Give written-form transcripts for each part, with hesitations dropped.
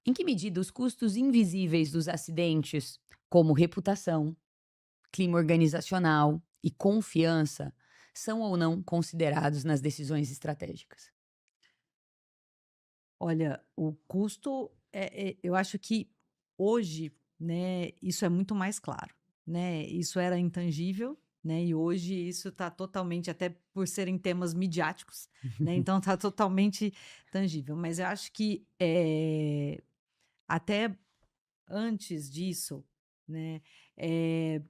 Em que medida os custos invisíveis dos acidentes, como reputação, clima organizacional e confiança, são ou não considerados nas decisões estratégicas? Olha, o custo eu acho que hoje, né, isso é muito mais claro, né, isso era intangível, né, e hoje isso está totalmente até por serem temas midiáticos, né, então está totalmente tangível, mas eu acho que, até antes disso, né, eh,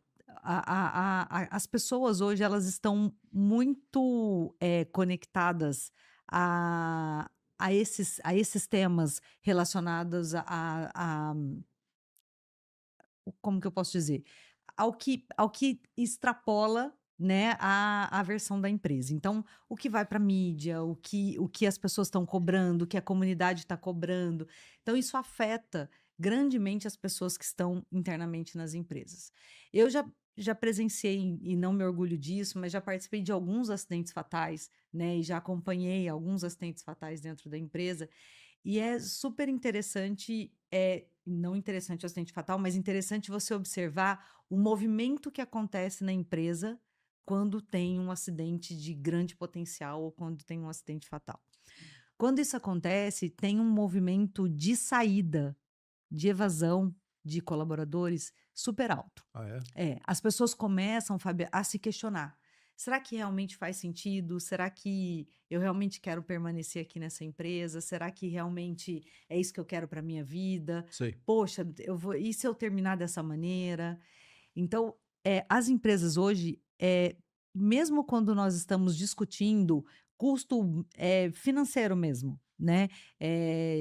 as pessoas hoje elas estão muito, conectadas a a esses temas relacionados a como que eu posso dizer? Ao que extrapola, né, a versão da empresa. Então, o que vai para a mídia, o que as pessoas estão cobrando, o que a comunidade está cobrando. Então isso afeta grandemente as pessoas que estão internamente nas empresas. Eu já presenciei, e não me orgulho disso, mas já participei de alguns acidentes fatais, né, e já acompanhei alguns acidentes fatais dentro da empresa, e é super interessante, não interessante o acidente fatal, mas interessante você observar o movimento que acontece na empresa quando tem um acidente de grande potencial ou quando tem um acidente fatal. Quando isso acontece, tem um movimento de saída, de evasão de colaboradores super alto. Ah, é? As pessoas começam, Fábio, a se questionar: "Será que realmente faz sentido? Será que eu realmente quero permanecer aqui nessa empresa? Será que realmente é isso que eu quero para minha vida? Sei. Poxa, e se eu terminar dessa maneira?". Então, as empresas hoje, mesmo quando nós estamos discutindo custo, financeiro mesmo, né,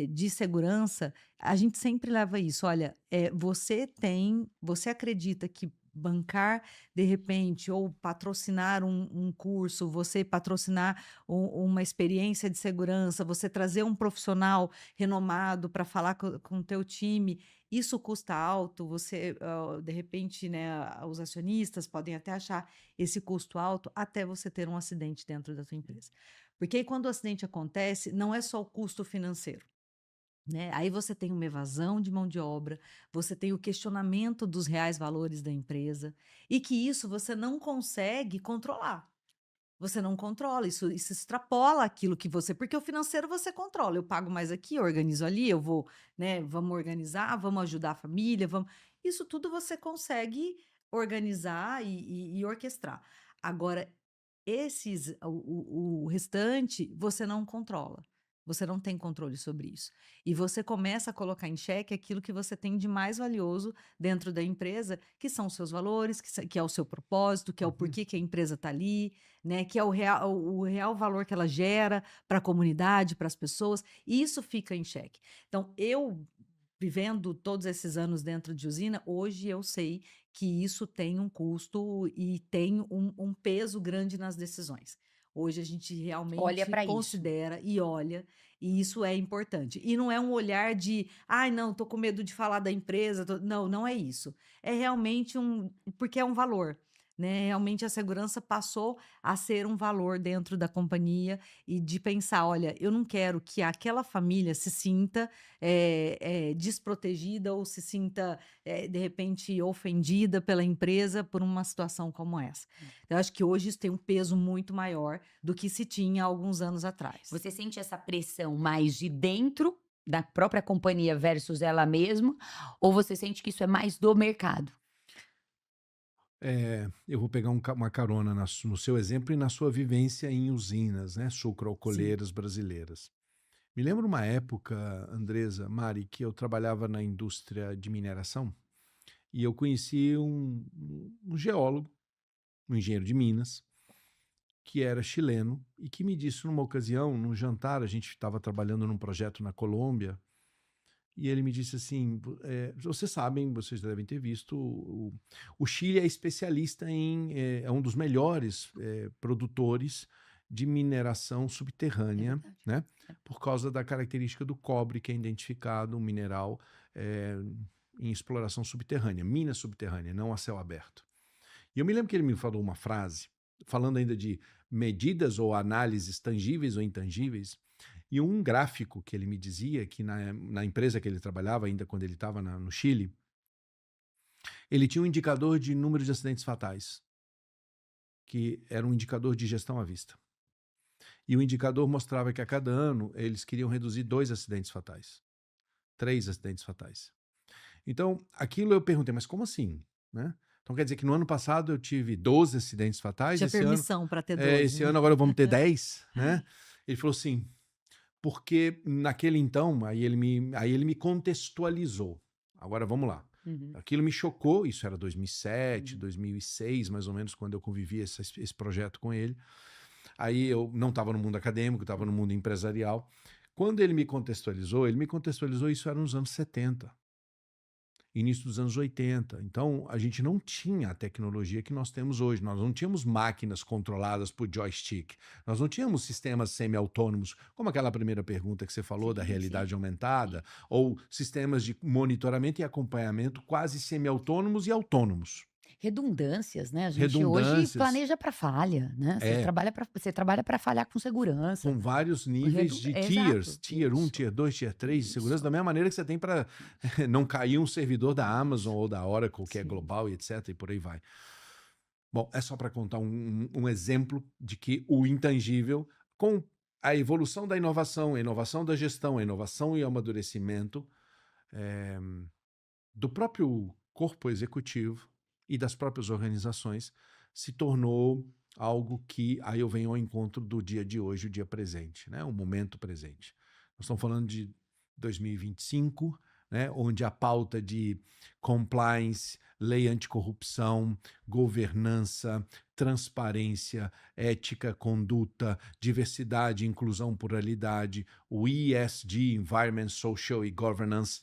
de segurança, a gente sempre leva isso: "Olha, você acredita que bancar, de repente, ou patrocinar um curso, você patrocinar uma experiência de segurança, você trazer um profissional renomado para falar com o teu time, isso custa alto, de repente, né, os acionistas podem até achar esse custo alto até você ter um acidente dentro da sua empresa. Porque aí quando o acidente acontece, não é só o custo financeiro, né? Aí você tem uma evasão de mão de obra, você tem o questionamento dos reais valores da empresa, e que isso você não consegue controlar. Você não controla, isso extrapola aquilo que você, porque o financeiro você controla, eu pago mais aqui, eu organizo ali, eu vou, né, vamos organizar, vamos ajudar a família, vamos, isso tudo você consegue organizar e orquestrar. Agora, o restante você não controla, você não tem controle sobre isso. E você começa a colocar em xeque aquilo que você tem de mais valioso dentro da empresa, que são os seus valores, que é o seu propósito, que é o Uhum. porquê que a empresa está ali, né, que é o real valor que ela gera para a comunidade, para as pessoas, e isso fica em xeque. Então, eu, vivendo todos esses anos dentro de usina, hoje eu sei que isso tem um custo e tem um peso grande nas decisões. Hoje a gente Olha realmente para isso. considera e olha, e isso é importante. E não é um olhar de: "Ai, não, tô com medo de falar da empresa", não, não é isso. É realmente porque é um valor, né, realmente a segurança passou a ser um valor dentro da companhia, e de pensar: "Olha, eu não quero que aquela família se sinta, desprotegida ou se sinta, de repente, ofendida pela empresa por uma situação como essa". Eu acho que hoje isso tem um peso muito maior do que se tinha há alguns anos atrás. Você sente essa pressão mais de dentro da própria companhia versus ela mesma, ou você sente que isso é mais do mercado? Eu vou pegar uma carona no seu exemplo e na sua vivência em usinas, né, Sim. sucroalcooleiras brasileiras. Me lembro uma época, Andresa, Mari, que eu trabalhava na indústria de mineração e eu conheci um geólogo, um engenheiro de minas, que era chileno e que me disse numa ocasião, num jantar, a gente estava trabalhando num projeto na Colômbia, e ele me disse assim: vocês sabem, vocês devem ter visto, o Chile é especialista é um dos melhores produtores de mineração É subterrânea, verdade. né? É. Por causa da característica do cobre, que é identificado, um mineral eh, em exploração subterrânea, mina subterrânea, não a céu aberto. E eu me lembro que ele me falou uma frase, falando ainda de medidas ou análises tangíveis ou intangíveis. E um gráfico que ele me dizia que na empresa que ele trabalhava, ainda quando ele estava no Chile, ele tinha um indicador de número de acidentes fatais, que era um indicador de gestão à vista. E o indicador mostrava que a cada ano eles queriam reduzir 2 acidentes fatais, 3 acidentes fatais. Então, aquilo eu perguntei, mas como assim? Né? Então quer dizer que no ano passado eu tive 12 acidentes fatais, Tinha esse ano, permissão para ter 12, esse né? ano agora vamos ter 10, né? Ele falou assim, porque naquele então, aí ele me contextualizou. Agora vamos lá. Uhum. Aquilo me chocou, isso era 2007, 2006, mais ou menos, quando eu convivi esse projeto com ele. Aí eu não estava no mundo acadêmico, estava no mundo empresarial. Quando ele me contextualizou, isso era nos anos 70, início dos anos 80. Então, a gente não tinha a tecnologia que nós temos hoje. Nós não tínhamos máquinas controladas por joystick. Nós não tínhamos sistemas semi-autônomos, como aquela primeira pergunta que você falou da realidade aumentada, ou sistemas de monitoramento e acompanhamento quase semi-autônomos e autônomos. Redundâncias, né? A gente hoje Redundâncias. planeja para falha, né? Você trabalha para falhar com segurança. Com vários níveis de tiers, Exato, tier 1, isso. tier 2, tier 3 de Isso. segurança, da mesma maneira que você tem para não cair um servidor da Amazon ou da Oracle, que é Sim. global e etc, e por aí vai. Bom, é só para contar um exemplo de que o intangível, com a evolução da inovação, a inovação da gestão, a inovação e o amadurecimento do próprio corpo executivo e das próprias organizações, se tornou algo que aí eu venho ao encontro do dia de hoje, o dia presente, né? O momento presente. Nós estamos falando de 2025, né? Onde a pauta de compliance, lei anticorrupção, governança, transparência, ética, conduta, diversidade, inclusão, pluralidade, o ESG, Environment, Social e Governance,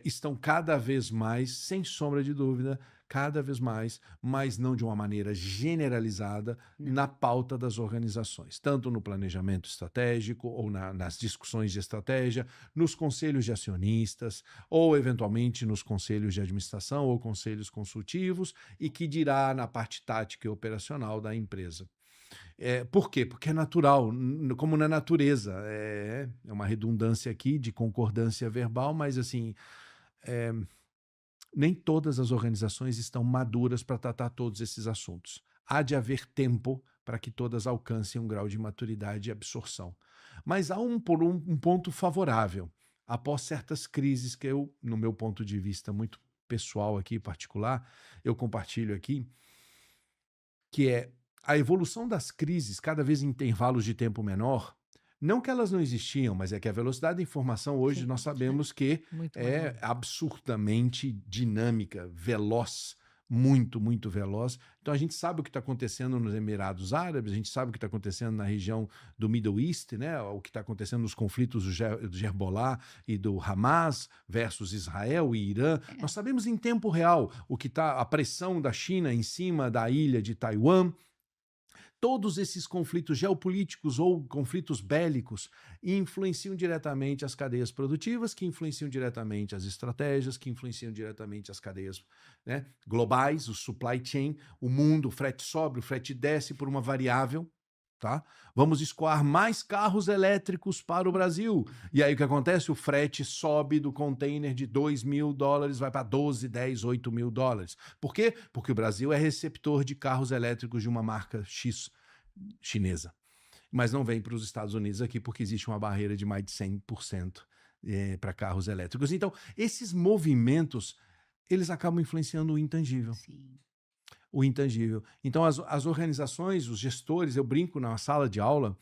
estão cada vez mais, sem sombra de dúvida, cada vez mais, mas não de uma maneira generalizada, na pauta das organizações, tanto no planejamento estratégico ou nas discussões de estratégia, nos conselhos de acionistas, ou eventualmente nos conselhos de administração ou conselhos consultivos, e que dirá na parte tática e operacional da empresa. Por quê? Porque é natural, como na natureza. É uma redundância aqui de concordância verbal, mas assim, nem todas as organizações estão maduras para tratar todos esses assuntos. Há de haver tempo para que todas alcancem um grau de maturidade e absorção. Mas há um ponto favorável. Após certas crises que eu, no meu ponto de vista muito pessoal aqui, particular, eu compartilho aqui, que é a evolução das crises, cada vez em intervalos de tempo menor. Não que elas não existiam, mas é que a velocidade da informação hoje Sim. nós sabemos que Muito é maior. absurdamente dinâmica, veloz, muito, muito veloz. Então a gente sabe o que está acontecendo nos Emirados Árabes, a gente sabe o que está acontecendo na região do Middle East, né? O que está acontecendo nos conflitos do Hezbollah e do Hamas versus Israel e Irã. Nós sabemos em tempo real o que está, a pressão da China em cima da ilha de Taiwan. Todos esses conflitos geopolíticos ou conflitos bélicos influenciam diretamente as cadeias produtivas, que influenciam diretamente as estratégias, que influenciam diretamente as cadeias, né, globais, o supply chain, o mundo, o frete sobe, o frete desce por uma variável. Tá? Vamos escoar mais carros elétricos para o Brasil. E aí o que acontece? O frete sobe do container de $2.000, vai para 12, 10, 8 mil dólares. Por quê? Porque o Brasil é receptor de carros elétricos de uma marca X chinesa. Mas não vem para os Estados Unidos aqui porque existe uma barreira de mais de 100% para carros elétricos. Então, esses movimentos, eles acabam influenciando o intangível. Sim. O intangível. Então, as organizações, os gestores, eu brinco na sala de aula,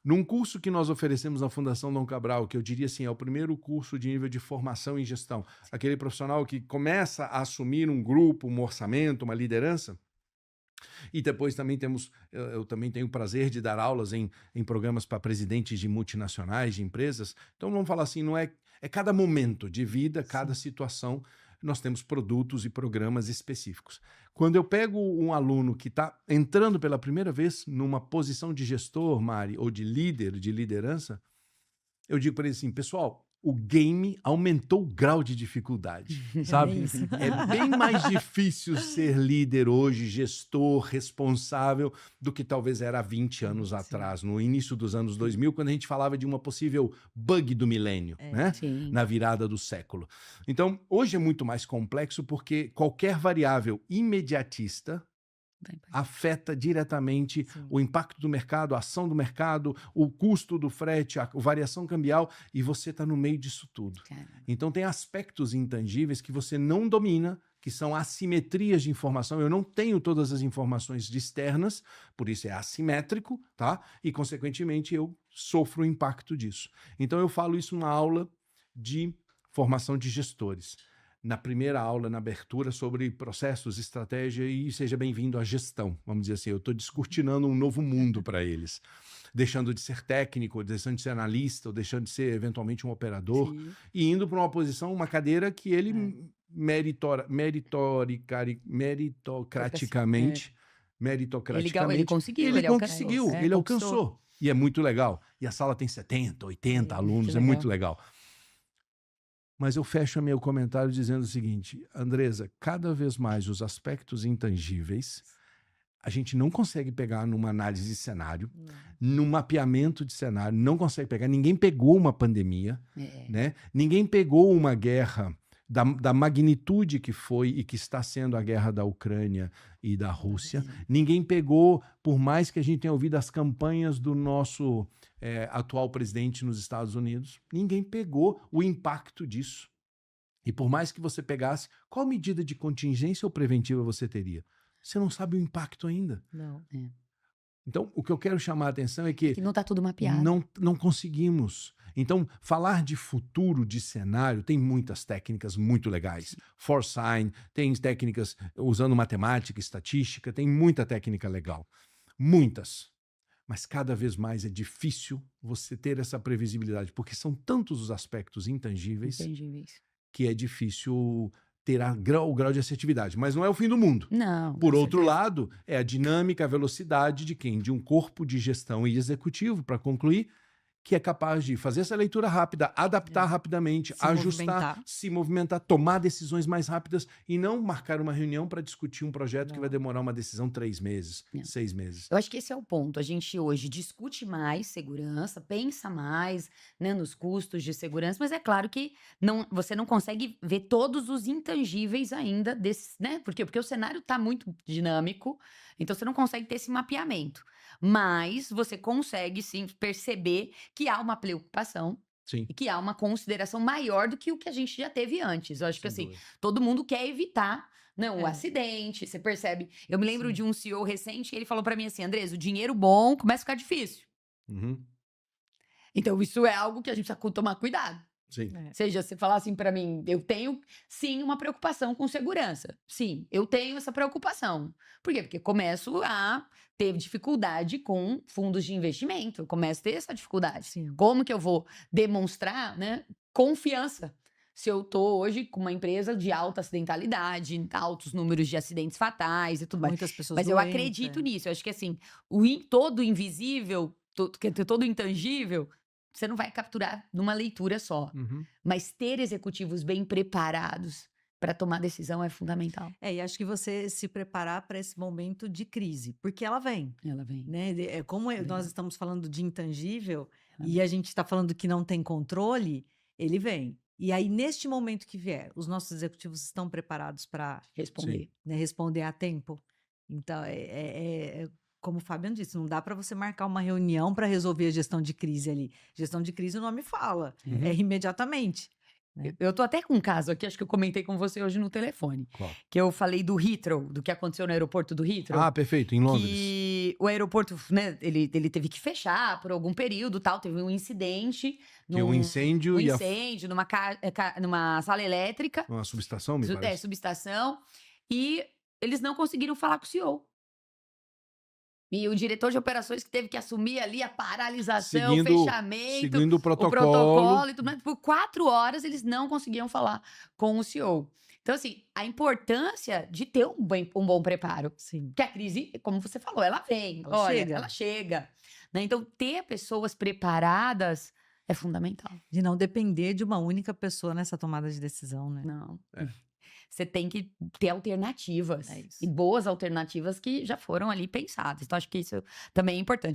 num curso que nós oferecemos na Fundação Dom Cabral, que eu diria assim, é o primeiro curso de nível de formação em gestão. Aquele profissional que começa a assumir um grupo, um orçamento, uma liderança. E depois também eu também tenho o prazer de dar aulas em programas para presidentes de multinacionais, de empresas. Então, vamos falar assim, não é cada momento de vida, cada situação, nós temos produtos e programas específicos. Quando eu pego um aluno que está entrando pela primeira vez numa posição de gestor, Mari, ou de líder, de liderança, eu digo para ele assim, pessoal, o game aumentou o grau de dificuldade, sabe? isso. É bem mais difícil ser líder hoje, gestor, responsável, do que talvez era há 20 anos Sim. atrás, no início dos anos 2000, quando a gente falava de uma possível bug do milênio, né? Sim. Na virada do século. Então, hoje é muito mais complexo porque qualquer variável imediatista Vai impactar. afeta diretamente Sim. o impacto do mercado, a ação do mercado, o custo do frete, a variação cambial, e você está no meio disso tudo. Caramba. Então tem aspectos intangíveis que você não domina, que são assimetrias de informação. Eu não tenho todas as informações externas, por isso é assimétrico, tá? E, consequentemente, eu sofro o impacto disso. Então eu falo isso numa aula de formação de gestores. Na primeira aula, na abertura, sobre processos, estratégia e seja bem-vindo à gestão. Vamos dizer assim, eu estou descortinando um novo mundo para eles. Deixando de ser técnico, deixando de ser analista, ou deixando de ser, eventualmente, um operador, Sim. e indo para uma posição, uma cadeira que ele meritocraticamente, Ele conseguiu, ele conseguiu, alcançou. ele Conquistou. alcançou. E é muito legal. E a sala tem 70, 80 alunos, que é muito legal. Mas eu fecho meu comentário dizendo o seguinte, Andresa, cada vez mais os aspectos intangíveis, a gente não consegue pegar numa análise de cenário, num mapeamento de cenário, não consegue pegar. Ninguém pegou uma pandemia, né? Ninguém pegou uma guerra da magnitude que foi e que está sendo a guerra da Ucrânia e da Rússia. Ninguém pegou, por mais que a gente tenha ouvido as campanhas do nosso atual presidente nos Estados Unidos, ninguém pegou o impacto disso. E por mais que você pegasse, qual medida de contingência ou preventiva você teria? Você não sabe o impacto ainda. Não. Então, o que eu quero chamar a atenção é que não está tudo mapeado. não conseguimos. Então, falar de futuro, de cenário, tem muitas técnicas muito legais. Foresight, tem técnicas usando matemática, estatística, tem muita técnica legal. Muitas. Mas cada vez mais é difícil você ter essa previsibilidade, porque são tantos os aspectos intangíveis que é difícil ter o grau de assertividade. Mas não é o fim do mundo. Não. Por outro lado, é a dinâmica, a velocidade de quem? De um corpo de gestão e executivo, para concluir, que é capaz de fazer essa leitura rápida, adaptar rapidamente, ajustar, se movimentar, tomar decisões mais rápidas e não marcar uma reunião para discutir um projeto que vai demorar uma decisão 3 meses, 6 meses. Eu acho que esse é o ponto. A gente hoje discute mais segurança, pensa mais, né, nos custos de segurança, mas é claro que você não consegue ver todos os intangíveis ainda desses, né? Por quê? Porque o cenário está muito dinâmico, então você não consegue ter esse mapeamento. Mas você consegue, sim, perceber que há uma preocupação Sim. e que há uma consideração maior do que o que a gente já teve antes. Eu acho que, assim, todo mundo quer evitar o acidente, você percebe. Eu me lembro de um CEO recente, ele falou pra mim assim, Andrés, o dinheiro bom começa a ficar difícil. Então, isso é algo que a gente precisa tomar cuidado. Sim. Ou seja, você falar assim pra mim, eu tenho, sim, uma preocupação com segurança. Sim, eu tenho essa preocupação. Por quê? Porque começo a ter dificuldade com fundos de investimento. Eu começo a ter essa dificuldade. Sim. Como que eu vou demonstrar, né, confiança? Se eu tô hoje com uma empresa de alta acidentalidade, altos números de acidentes fatais e tudo mais. Muitas pessoas Mas eu doentes, acredito nisso. Eu acho que, assim, todo invisível, todo intangível, você não vai capturar numa leitura só. Mas ter executivos bem preparados para tomar decisão é fundamental. E acho que você se preparar para esse momento de crise, porque ela vem. Ela vem. Né? Como nós estamos falando de intangível e a gente está falando que não tem controle, ele vem. E aí, neste momento que vier, os nossos executivos estão preparados para responder. Né, responder a tempo. Então, como o Fabiano disse, não dá para você marcar uma reunião para resolver a gestão de crise ali. Gestão de crise, o nome fala. É imediatamente. Né? Eu tô até com um caso aqui, acho que eu comentei com você hoje no telefone. Qual? Que eu falei do Heathrow, do que aconteceu no aeroporto do Heathrow. Ah, perfeito, em Londres. Que o aeroporto, né, ele teve que fechar por algum período, tal, teve um incidente. Um incêndio numa sala elétrica. Uma subestação, me parece. Subestação. E eles não conseguiram falar com o CEO. E o diretor de operações que teve que assumir ali a paralisação, o fechamento, seguindo o protocolo e tudo mais. Por 4 horas eles não conseguiam falar com o CEO. Então, assim, a importância de ter um bom preparo. Sim. Porque a crise, como você falou, ela vem. Ela chega. Né? Então, ter pessoas preparadas é fundamental. De não depender de uma única pessoa nessa tomada de decisão, né? Não. É. Você tem que ter alternativas. É isso. E boas alternativas que já foram ali pensadas. Então, acho que isso também é importante.